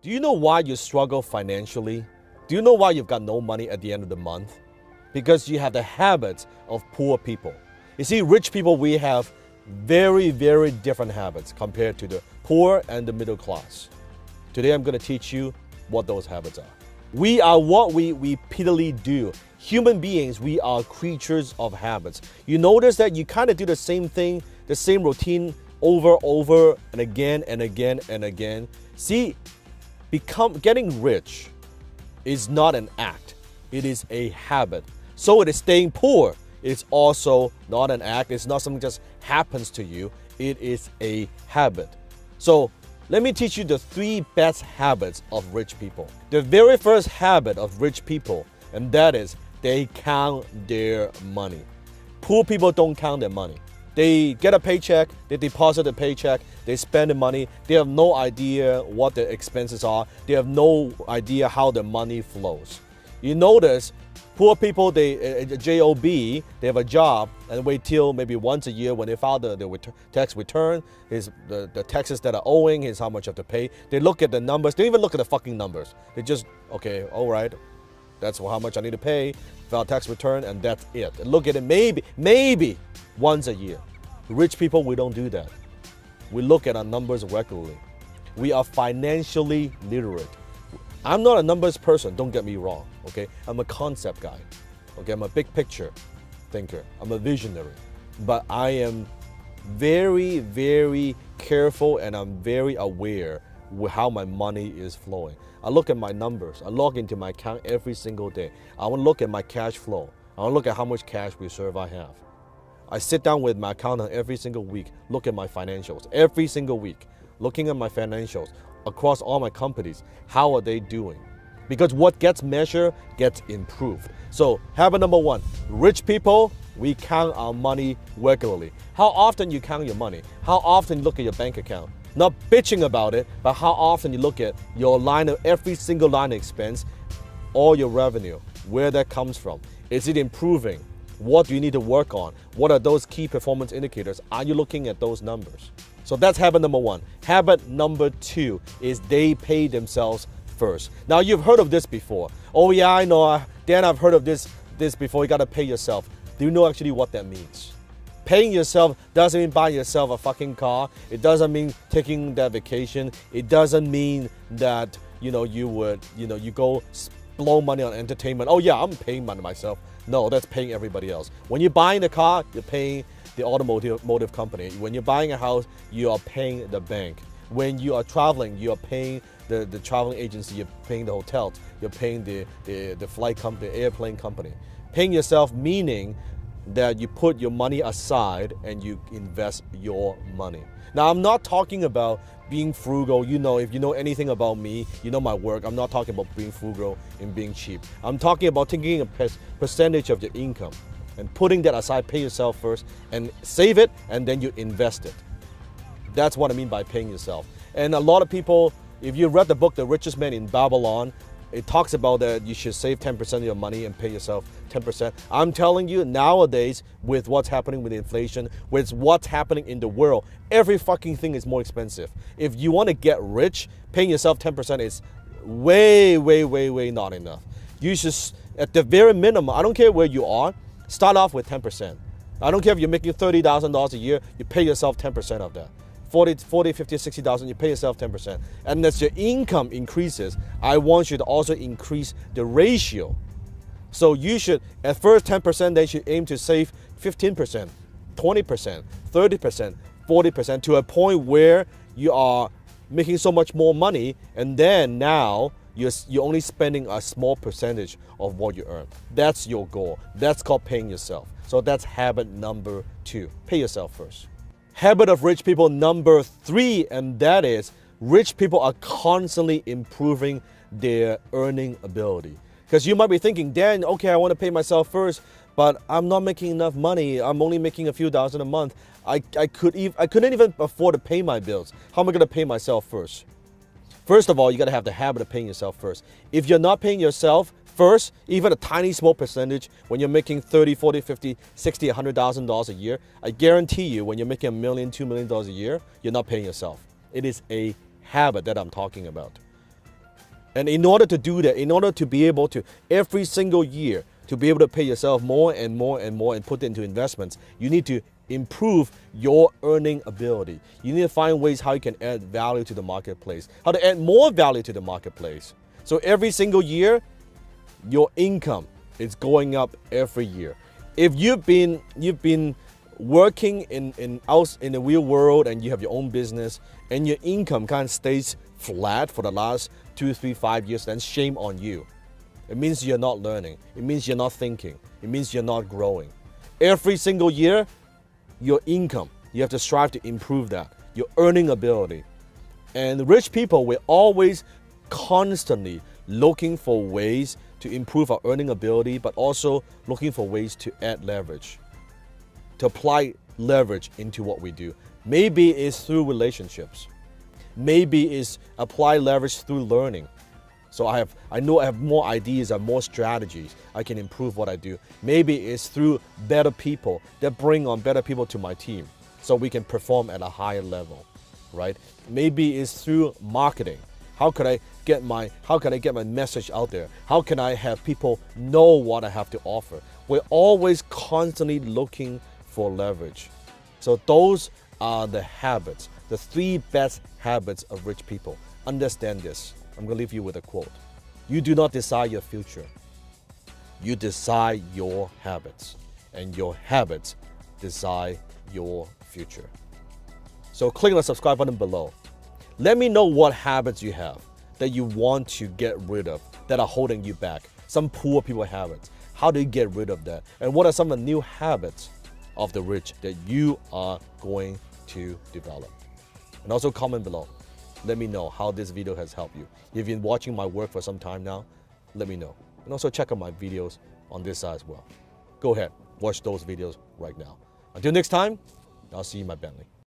Do you know why you struggle financially? Do you know why you've got no money at the end of the month? Because you have the habits of poor people. You see, rich people, we have very, very different habits compared to the poor and the middle class. Today, I'm going to teach you what those habits are. We are what we repeatedly do. Human beings, we are creatures of habits. You notice that you kind of do the same thing, the same routine over and again and again and again. See, getting rich is not an act, it is a habit. So it is staying poor. It's also not an act. It's not something that just happens to you. It is a habit. So let me teach you the 3 best habits of rich people. The very first habit of rich people, and that is they count their money. Poor people don't count their money. They get a paycheck, they deposit the paycheck, they spend the money. They have no idea what their expenses are. They have no idea how the money flows. You notice poor people, JOB, they have a job and wait till maybe once a year when they file the tax return, the taxes that are owing, is how much you have to pay. They look at the numbers. They don't even look at the fucking numbers. They just, okay, all right, that's how much I need to pay, file tax return, and that's it. And look at it maybe once a year. Rich people, we don't do that. We look at our numbers regularly. We are financially literate. I'm not a numbers person, don't get me wrong, okay? I'm a concept guy, okay? I'm a big picture thinker. I'm a visionary. But I am very, very careful and I'm very aware with how my money is flowing. I look at my numbers. I log into my account every single day. I want to look at my cash flow. I want to look at how much cash reserve I have. I sit down with my accountant every single week, look at my financials every single week, looking at my financials across all my companies. How are they doing? Because what gets measured gets improved. So habit number 1, rich people, we count our money regularly. How often you count your money? How often you look at your bank account? Not bitching about it, but how often you look at your line of every single line of expense, all your revenue, where that comes from. Is it improving? What do you need to work on? What are those key performance indicators? Are you looking at those numbers? So that's habit number 1. Habit number 2 is they pay themselves first. Now you've heard of this before. Oh yeah, I know, Dan, I've heard of this before. You gotta pay yourself. Do you know actually what that means? Paying yourself doesn't mean buying yourself a fucking car. It doesn't mean taking that vacation. It doesn't mean that, you go blow money on entertainment. Oh yeah, I'm paying money myself. No, that's paying everybody else. When you're buying the car, you're paying the automotive company. When you're buying a house, you are paying the bank. When you are traveling, you are paying the traveling agency. You're paying the hotels. You're paying the flight company, the airplane company. Paying yourself meaning that you put your money aside and you invest your money. Now, I'm not talking about being frugal. If you know anything about me, you know my work. I'm not talking about being frugal and being cheap. I'm talking about taking a percentage of your income and putting that aside, pay yourself first, and save it, and then you invest it. That's what I mean by paying yourself. And a lot of people, if you read the book, The Richest Man in Babylon, it talks about that you should save 10% of your money and pay yourself 10%. I'm telling you, nowadays, with what's happening with inflation, with what's happening in the world, every fucking thing is more expensive. If you want to get rich, paying yourself 10% is way, way, way, way not enough. You should, at the very minimum, I don't care where you are, start off with 10%. I don't care if you're making $30,000 a year, you pay yourself 10% of that. 40, 50, 60,000, you pay yourself 10%. And as your income increases, I want you to also increase the ratio. So you should, at first 10%, they should aim to save 15%, 20%, 30%, 40% to a point where you are making so much more money, and then now you're only spending a small percentage of what you earn. That's your goal. That's called paying yourself. So that's habit number 2. Pay yourself first. Habit of rich people number 3, and that is rich people are constantly improving their earning ability. Because you might be thinking, Dan, okay, I want to pay myself first, but I'm not making enough money. I'm only making a few thousand a month. I couldn't even afford to pay my bills. How am I going to pay myself first? First of all, you got to have the habit of paying yourself first. If you're not paying yourself first, even a tiny small percentage, when you're making 30, 40, 50, 60, $100,000 a year, I guarantee you when you're making $1 million, $2 million a year, you're not paying yourself. It is a habit that I'm talking about. And in order to do that, in order to be able to, every single year, to be able to pay yourself more and more and more and put it into investments, you need to improve your earning ability. You need to find ways how you can add value to the marketplace, how to add more value to the marketplace. So every single year, your income is going up every year. If you've been working in the real world and you have your own business and your income kind of stays flat for the last 2, 3, 5 years, then shame on you. It means you're not learning. It means you're not thinking. It means you're not growing. Every single year, your income, you have to strive to improve that, your earning ability. And rich people, we're always constantly looking for ways to improve our earning ability, but also looking for ways to add leverage, to apply leverage into what we do. Maybe it's through relationships. Maybe it's apply leverage through learning. So I know I have more ideas and more strategies. I can improve what I do. Maybe it's through better people that bring on better people to my team so we can perform at a higher level, right? Maybe it's through marketing. How could I get my message out there? How can I have people know what I have to offer? We're always constantly looking for leverage. So those are the habits, the 3 best habits of rich people. Understand this. I'm going to leave you with a quote. You do not decide your future. You decide your habits. And your habits decide your future. So click on the subscribe button below. Let me know what habits you have that you want to get rid of, that are holding you back. Some poor people habits. How do you get rid of that? And what are some of the new habits of the rich that you are going to develop? And also comment below. Let me know how this video has helped you. If you've been watching my work for some time now, let me know. And also check out my videos on this side as well. Go ahead, watch those videos right now. Until next time, I'll see you in my Bentley.